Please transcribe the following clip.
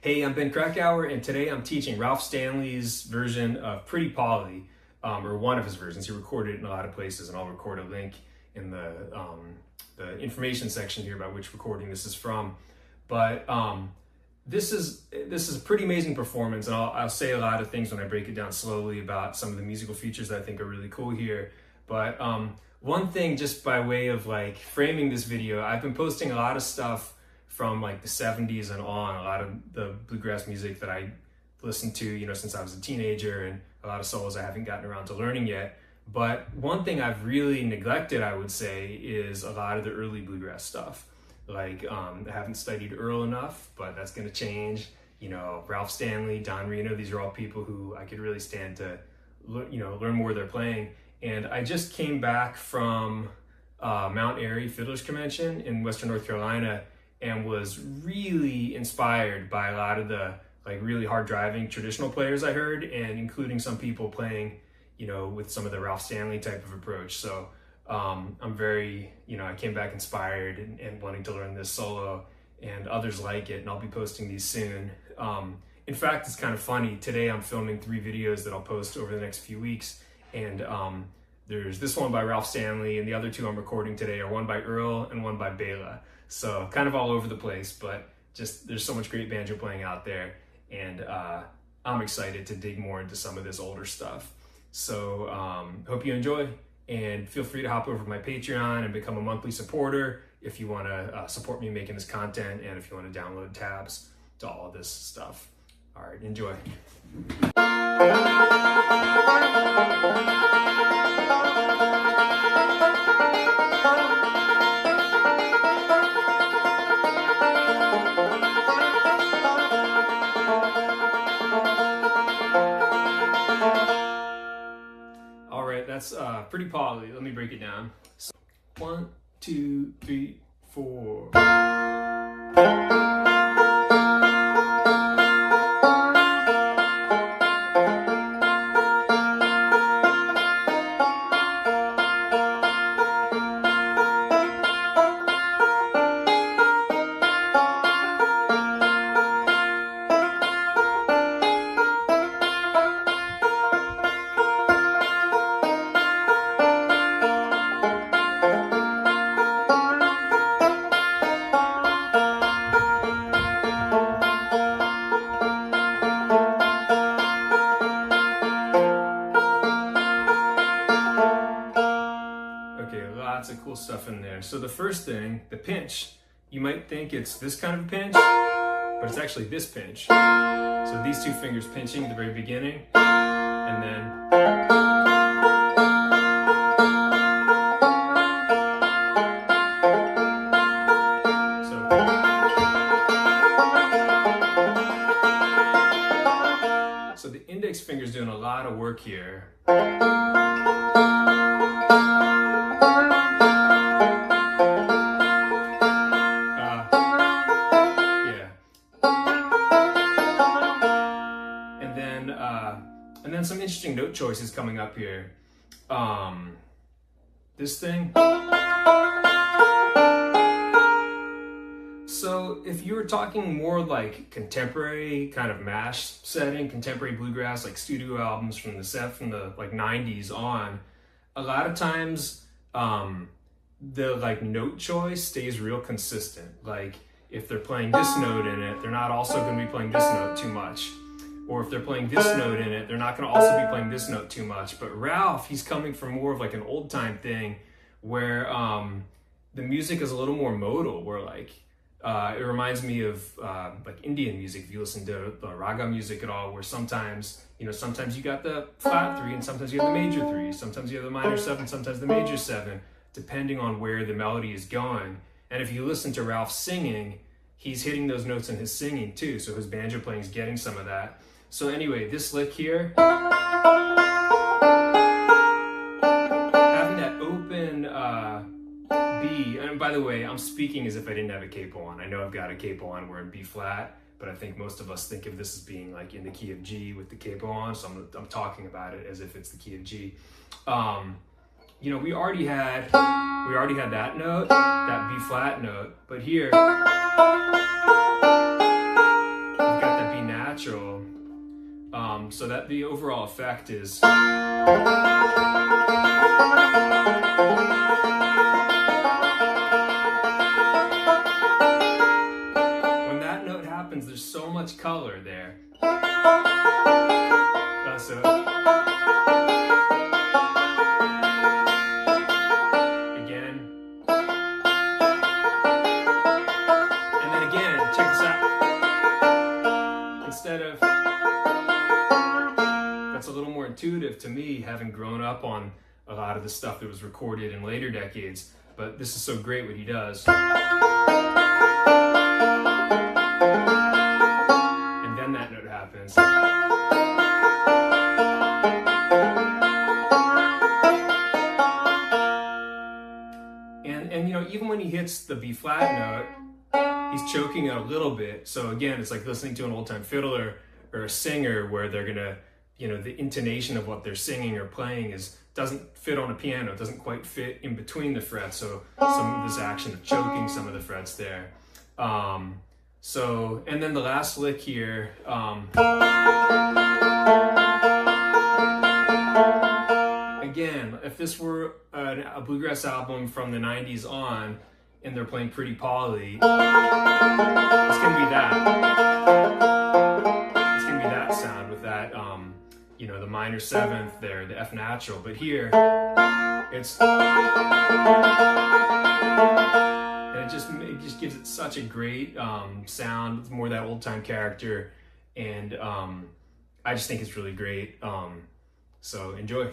Hey, I'm Ben Krakauer, and today I'm teaching Ralph Stanley's version of Pretty Polly, or one of his versions. He recorded it in a lot of places, and I'll record a link in the information section here about which recording this is from. But this is a pretty amazing performance, and I'll say a lot of things when I break it down slowly about some of the musical features that I think are really cool here. But one thing, just by way of like framing this video, I've been posting a lot of stuff from like the 70s and on, a lot of the bluegrass music that I listened to, since I was a teenager, and a lot of solos I haven't gotten around to learning yet. But one thing I've really neglected, I would say, is a lot of the early bluegrass stuff. Like, I haven't studied Earl enough, but that's gonna change. Ralph Stanley, Don Reno, these are all people who I could really stand to, learn more of their playing. And I just came back from Mount Airy Fiddlers Convention in Western North Carolina, and was really inspired by a lot of the really hard driving traditional players I heard, and including some people playing, with some of the Ralph Stanley type of approach. So I'm very, I came back inspired and wanting to learn this solo and others like it, and I'll be posting these soon. In fact, it's kind of funny. Today I'm filming 3 videos that I'll post over the next few weeks, and there's this one by Ralph Stanley, and the other 2 I'm recording today are one by Earl and one by Bela. So kind of all over the place, but just there's so much great banjo playing out there, and I'm excited to dig more into some of this older stuff. So hope you enjoy, and feel free to hop over to my Patreon and become a monthly supporter if you want to support me making this content, and if you want to download tabs to all of this stuff. All right, enjoy. That's Pretty Polly. Let me break it down. So, 1, 2, 3, 4. Lots of cool stuff in there. So the first thing, the pinch, you might think it's this kind of a pinch, but it's actually this pinch. So these 2 fingers pinching at the very beginning, and then so the index finger's doing a lot of work here. And then some interesting note choices coming up here. This thing. So if you were talking more like contemporary kind of mash setting, contemporary bluegrass, like studio albums from the 90s on, a lot of times the note choice stays real consistent. Like if they're playing this note in it, they're not also going to be playing this note too much. Or if they're playing this note in it, they're not going to also be playing this note too much. But Ralph, he's coming from more of like an old time thing where the music is a little more modal, where it reminds me of like Indian music. If you listen to the raga music at all, where sometimes you got the flat 3 and sometimes you have the major 3, sometimes you have the minor 7, sometimes the major 7, depending on where the melody is going. And if you listen to Ralph singing, he's hitting those notes in his singing too. So his banjo playing is getting some of that. So anyway, this lick here, having that open B, and by the way, I'm speaking as if I didn't have a capo on. I know I've got a capo on, we're in B flat, but I think most of us think of this as being like in the key of G with the capo on, so I'm talking about it as if it's the key of G. We already had that note, that B flat note, but here we've got the So that the overall effect is. When that note happens, there's so much color there. So again, and then again, check this out. Instead of, that's a little more intuitive to me, having grown up on a lot of the stuff that was recorded in later decades, but this is so great what he does. And then that note happens. And you know, even when he hits the B flat note, he's choking out a little bit. So again, it's like listening to an old-time fiddler or a singer where they're gonna, you know, the intonation of what they're singing or playing doesn't fit on a piano. It doesn't quite fit in between the frets. So some of this action of choking some of the frets there. So, and then the last lick here, again, if this were a bluegrass album from the 90s on, and they're playing Pretty Polly, it's gonna be that. It's gonna be that sound with that, you know, the minor seventh there, the F natural. But here, it's, and it just gives it such a great sound. It's more that old time character, and I just think it's really great. So enjoy.